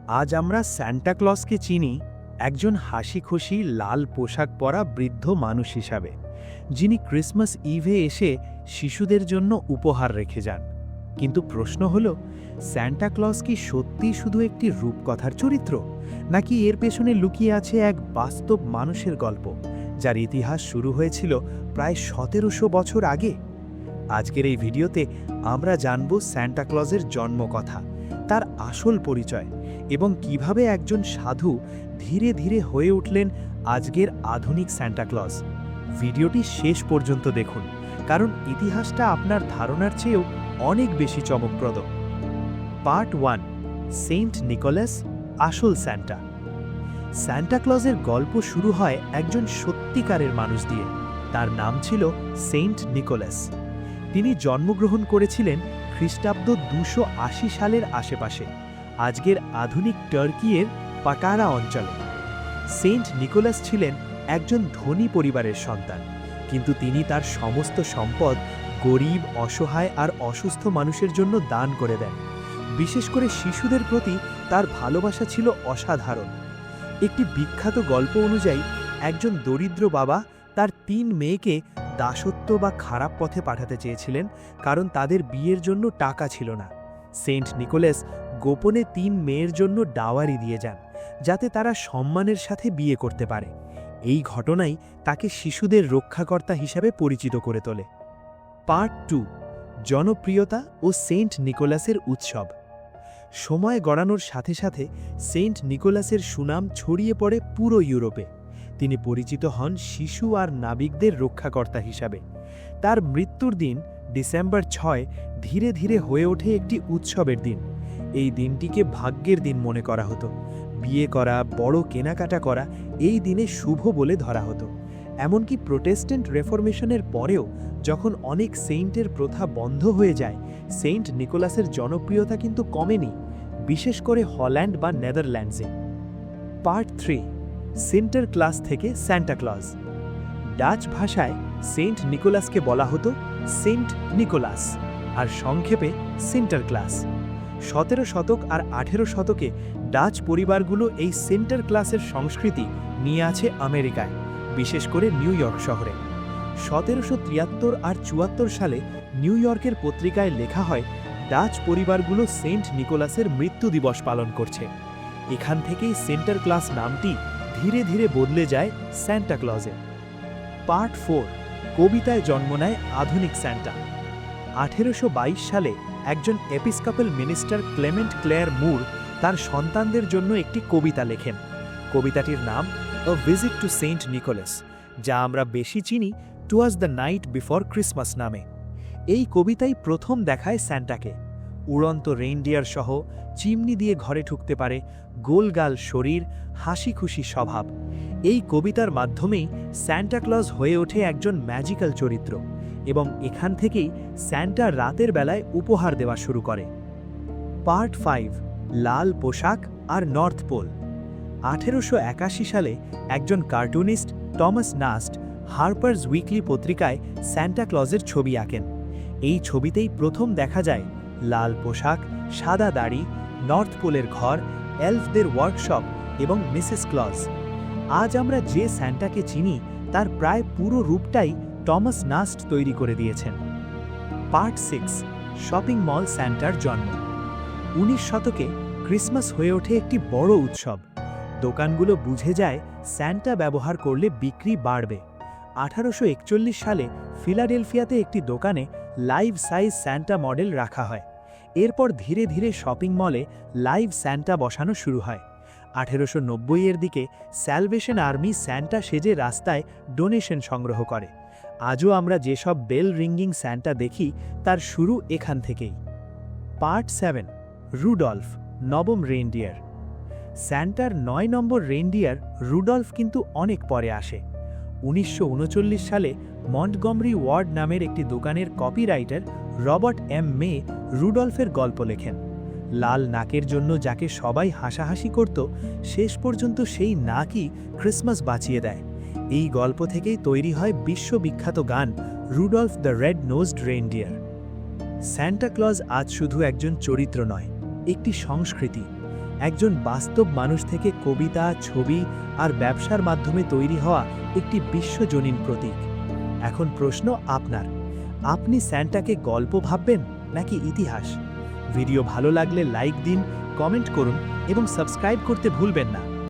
আজ আমরা সান্টা ক্লজকে চিনি একজন হাসিখুশি লাল পোশাক পরা বৃদ্ধ মানুষ হিসাবে, যিনি ক্রিসমাস ইভে এসে শিশুদের জন্য উপহার রেখে যান। কিন্তু প্রশ্ন হল, সান্টা ক্লজ কি সত্যি শুধু একটি রূপকথার চরিত্র, নাকি এর পেছনে লুকিয়ে আছে এক বাস্তব মানুষের গল্প, যার ইতিহাস শুরু হয়েছিল প্রায় 1700 বছর আগে? আজকের এই ভিডিওতে আমরা জানব সান্টা ক্লজের জন্মকথা, তার আসল পরিচয় এবং কিভাবে একজন সাধু ধীরে ধীরে হয়ে উঠলেন আজকের আধুনিক সান্টা ক্লজ। ভিডিওটি শেষ পর্যন্ত দেখুন, কারণ ইতিহাসটা আপনার ধারণার চেয়েও অনেক বেশি চমকপ্রদ। পার্ট 1, সেন্ট নিকোলাস, আসল সান্টা। সান্টা ক্লজের গল্প শুরু হয় একজন সত্যিকারের মানুষ দিয়ে। তার নাম ছিল সেন্ট নিকোলাস। তিনি জন্মগ্রহণ করেছিলেন খ্রিস্টাব্দ 280 সালের আশেপাশে, আজকের আধুনিক টার্কিয়ের পাকারা অঞ্চলে। সেন্ট নিকোলাস ছিলেন একজন ধনী পরিবারের সন্তান, কিন্তু তিনি তার সমস্ত সম্পদ গরিব, অসহায় আর অসুস্থ মানুষের জন্য দান করে দেন। বিশেষ করে শিশুদের প্রতি তার ভালোবাসা ছিল অসাধারণ। একটি বিখ্যাত গল্প অনুযায়ী, একজন দরিদ্র বাবা তার 3 মেয়েকে দাসত্ব বা খারাপ পথে পাঠাতে চেয়েছিলেন, কারণ তাদের বিয়ের জন্য টাকা ছিল না। সেন্ট নিকোলাস গোপনে 3 মেয়ের জন্য ডাওয়ারি দিয়ে যান, যাতে তারা সম্মানের সাথে বিয়ে করতে পারে। এই ঘটনাই তাকে শিশুদের রক্ষাকর্তা হিসাবে পরিচিত করে তোলে। পার্ট 2, জনপ্রিয়তা ও সেন্ট নিকোলাসের উৎসব। সময় গড়ানোর সাথে সাথে সেন্ট নিকোলাসের সুনাম ছড়িয়ে পড়ে পুরো ইউরোপে। তিনি পরিচিত হন শিশু আর নাবিকদের রক্ষাকর্তা হিসাবে। তার মৃত্যুর দিন ডিসেম্বর 6 ধীরে ধীরে হয়ে ওঠে একটি উৎসবের দিন। এই দিনটিকে ভাগ্যের দিন মনে করা হতো। বিয়ে করা, বড় কেনাকাটা করা এই দিনে শুভ বলে ধরা হতো। এমনকি প্রোটেস্ট্যান্ট রেফরমেশনের পরেও যখন অনেক সেন্টের প্রথা বন্ধ হয়ে যায়, সেন্ট নিকোলাসের জনপ্রিয়তা কিন্তু কমেনি, বিশেষ করে হল্যান্ড বা নেদারল্যান্ডসে। পার্ট 3, সিন্টার ক্লাস থেকে সান্টা ক্লজ। ডাচ ভাষায় সেন্ট নিকোলাসকে বলা হতো সেন্ট নিকোলাস, আর সংক্ষেপে সিন্টার ক্লাস। 17 শতক আর 18 শতকে ডাচ পরিবারগুলো এই সিন্টার ক্লাসের সংস্কৃতি নিয়ে আছে আমেরিকায়, বিশেষ করে নিউ ইয়র্ক শহরে। 1773 আর 74 সালে নিউ ইয়র্কের পত্রিকায় লেখা হয়, ডাচ পরিবারগুলো সেন্ট নিকোলাসের মৃত্যু দিবস পালন করছে। এখান থেকেই সেন্টার ক্লাস নামটি ধীরে ধীরে বদলে যায় সান্টা ক্লজে। পার্ট 4, কবিতায় জন্ম নেয় আধুনিক সান্টা। 1822 সালে একজন episcopal minister Clement Clarke Moore তার সন্তানদের জন্য একটি কবিতা লেখেন। কবিতাটির নাম a visit to Saint Nicholas, যা আমরা বেশি চিনি towards the night before Christmas নামে। এই কবিতাই প্রথম দেখায় সান্টাকে। উড়ন্ত রেইনডিয়ার সহ, চিমনি দিয়ে ঘরে ঢুকতে পারে, গোলগাল শরীর, হাসি খুশি স্বভাব। এই কবিতার মাধ্যমেই সান্টা ক্লজ হয়ে ওঠে একজন ম্যাজিক্যাল চরিত্র, এবং এখান থেকেই সান্টা রাতের বেলায় উপহার দেওয়া শুরু করে। পার্ট 5, লাল পোশাক আর নর্থ পোল। 1881 সালে একজন কার্টুনিস্ট টমাস নাস্ট হার্পারস উইকলি পত্রিকায় সান্টা ক্লজের ছবি আঁকেন। এই ছবিতেই প্রথম দেখা যায় লাল পোশাক, সাদা দাড়ি, নর্থ পোলের ঘর, এলফদের ওয়ার্কশপ এবং মিসেস ক্লজ। আজ আমরা যে সান্টাকে চিনি তার প্রায় পুরো রূপটাই টমাস নাস্ট তৈরি করে দিয়েছেন। পার্ট 6, শপিং মল সান্টার জন্ম। 19 শতকে ক্রিসমাস হয়ে ওঠে একটি বড় উৎসব। দোকানগুলো বুঝে যায় সান্টা ব্যবহার করলে বিক্রি বাড়বে। 1841 সালে ফিলাডেলফিয়াতে একটি দোকানে লাইভ সাইজ সান্টা মডেল রাখা হয়। এরপর ধীরে ধীরে শপিং মলে লাইভ সান্টা বসানো শুরু হয়। 1890 এর দিকে স্যালভেশন আর্মি সান্টা সেজে রাস্তায় ডোনেশন সংগ্রহ করে। আজও আমরা যেসব বেল রিঙ্গিং সান্টা দেখি তার শুরু এখান থেকেই। পার্ট 7, রুডলফ, নবম রেইনডিয়ার। সান্টার 9 নম্বর রেইনডিয়ার রুডলফ কিন্তু অনেক পরে আসে। 1939 সালে মন্টগমরি ওয়ার্ড নামের একটি দোকানের কপিরাইটার রবার্ট এম মে রুডলফের গল্প লেখেন। লাল নাকের জন্য যাকে সবাই হাসাহাসি করত, শেষ পর্যন্ত সেই নাকই ক্রিসমাস বাঁচিয়ে দেয়। এই গল্প থেকেই তৈরি হয় বিশ্ববিখ্যাত গান Rudolph the red nosed reindeer. Santa Claus আজ শুধু একজন চরিত্র নয়, একটি সংস্কৃতি, একজন বাস্তব মানুষ থেকে কবিতা, ছবি আর ব্যবসার মাধ্যমে তৈরি হওয়া একটি বিশ্বজনীন প্রতীক। এখন প্রশ্ন আপনার, আপনি স্যান্টাকে গল্প ভাববেন নাকি ইতিহাস? ভিডিও ভালো লাগলে লাইক দিন, কমেন্ট করুন এবং সাবস্ক্রাইব করতে ভুলবেন না।